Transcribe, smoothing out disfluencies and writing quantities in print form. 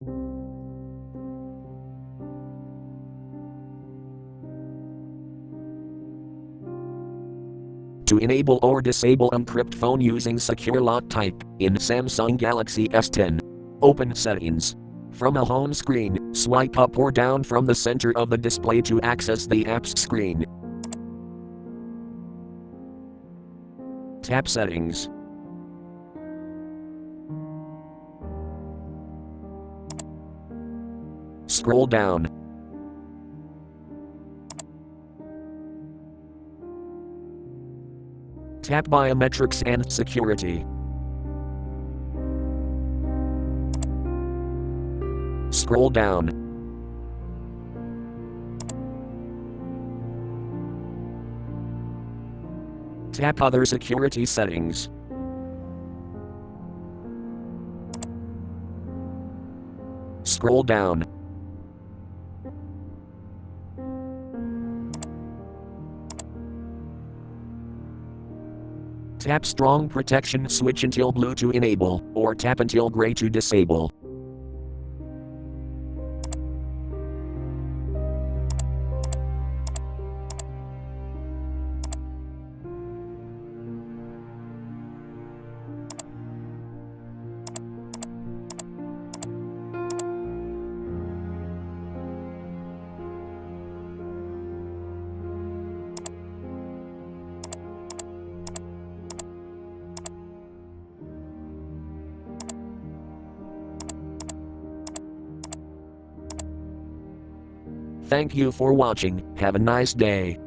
To enable or disable Encrypt phone using secure lock type in Samsung Galaxy S10. Open Settings. From a home screen, swipe up or down from the center of the display to access the apps screen. Tap Settings. Scroll down. Tap Biometrics and Security. Scroll down. Tap Other Security Settings. Scroll down. Tap Strong Protection switch until blue to enable, or tap until gray to disable. Thank you for watching. Have a nice day.